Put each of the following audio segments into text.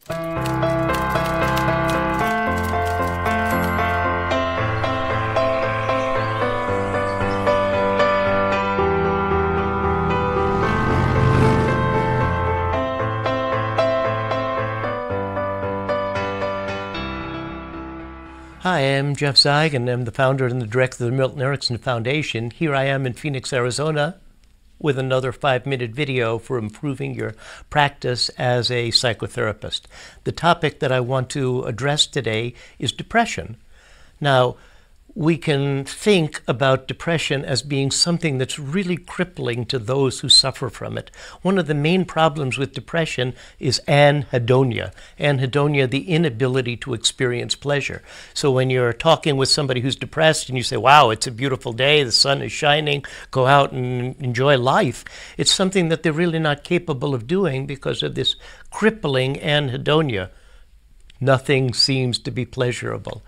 Hi, I'm Jeff Zeig, and I'm the founder and the director of the Milton Erickson Foundation. Here I am in Phoenix, Arizona, with another 5-minute video for improving your practice as a psychotherapist. The topic that I want to address today is depression. Now, we can think about depression as being something that's really crippling to those who suffer from it. One of the main problems with depression is anhedonia. Anhedonia, the inability to experience pleasure. So when you're talking with somebody who's depressed and you say, wow, it's a beautiful day, the sun is shining, go out and enjoy life, it's something that they're really not capable of doing because of this crippling anhedonia. Nothing seems to be pleasurable.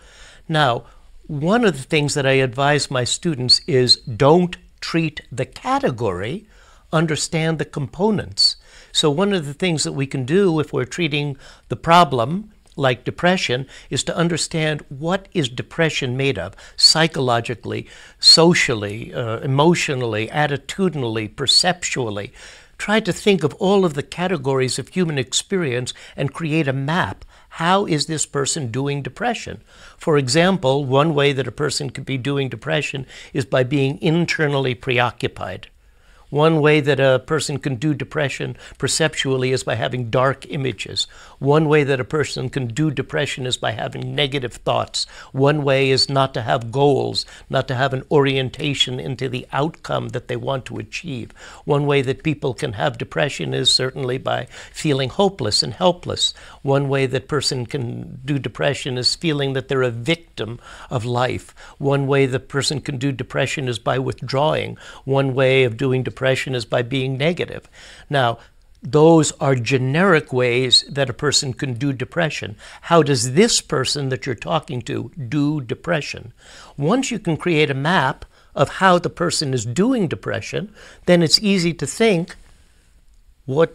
Now, one of the things that I advise my students is don't treat the category, understand the components. So one of the things that we can do if we're treating the problem, like depression, is to understand what is depression made of, psychologically, socially, emotionally, attitudinally, perceptually. Try to think of all of the categories of human experience and create a map. How is this person doing depression? For example, one way that a person could be doing depression is by being internally preoccupied. One way that a person can do depression perceptually is by having dark images. One way that a person can do depression is by having negative thoughts. One way is not to have goals, not to have an orientation into the outcome that they want to achieve. One way that people can have depression is certainly by feeling hopeless and helpless. One way that person can do depression is feeling that they're a victim of life. One way the person can do depression is by withdrawing. One way of doing depression is by being negative. Now, those are generic ways that a person can do depression. How does this person that you're talking to do depression? Once you can create a map of how the person is doing depression, then it's easy to think,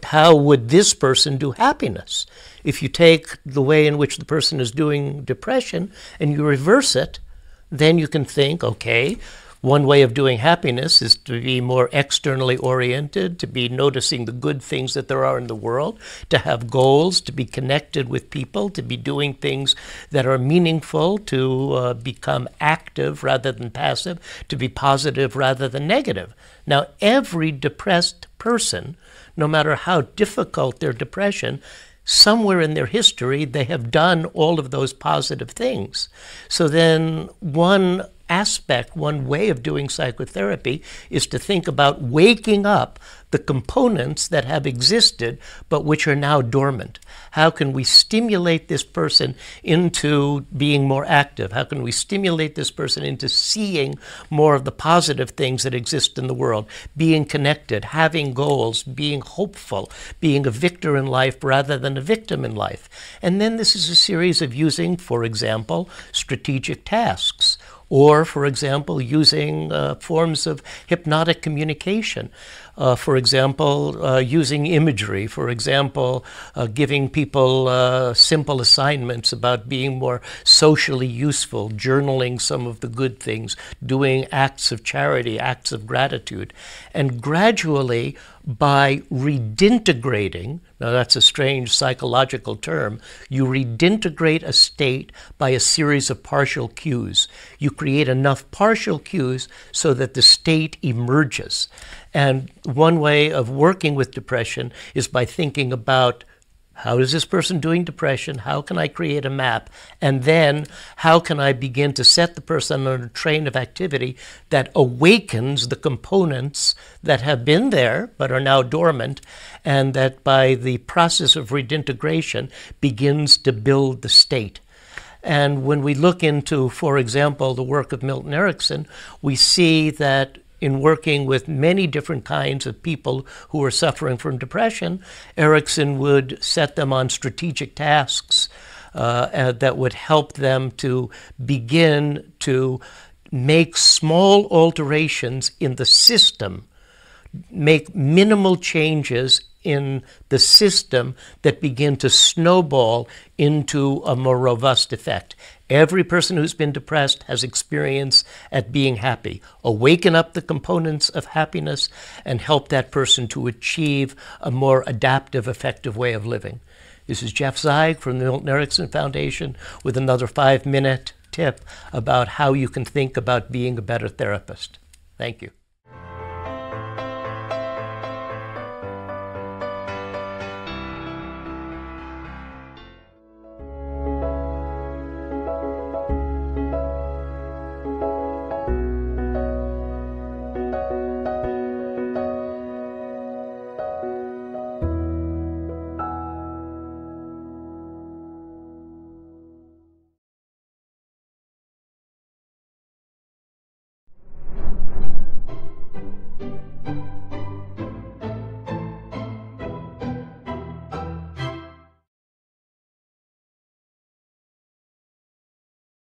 how would this person do happiness? If you take the way in which the person is doing depression and you reverse it, then you can think, okay, one way of doing happiness is to be more externally oriented, to be noticing the good things that there are in the world, to have goals, to be connected with people, to be doing things that are meaningful, to become active rather than passive, to be positive rather than negative. Now, every depressed person, no matter how difficult their depression, somewhere in their history, they have done all of those positive things. So then one aspect, one way of doing psychotherapy is to think about waking up the components that have existed but which are now dormant. How can we stimulate this person into being more active? How can we stimulate this person into seeing more of the positive things that exist in the world, being connected, having goals, being hopeful, being a victor in life rather than a victim in life? And then this is a series of using, for example, strategic tasks, or, for example, using forms of hypnotic communication. For example, using imagery. For example, giving people simple assignments about being more socially useful, journaling some of the good things, doing acts of charity, acts of gratitude. And gradually, by redintegrating, now that's a strange psychological term, you redintegrate a state by a series of partial cues. You create enough partial cues so that the state emerges. And one way of working with depression is by thinking about, how is this person doing depression? How can I create a map? And then how can I begin to set the person on a train of activity that awakens the components that have been there but are now dormant, and that by the process of redintegration begins to build the state. And when we look into, for example, the work of Milton Erickson, we see that in working with many different kinds of people who are suffering from depression, Erickson would set them on strategic tasks that would help them to begin to make small alterations in the system, make minimal changes in the system that begin to snowball into a more robust effect. Every person who's been depressed has experience at being happy. Awaken up the components of happiness and help that person to achieve a more adaptive, effective way of living. This is Jeff Zeig from the Milton Erickson Foundation with another 5-minute tip about how you can think about being a better therapist. Thank you.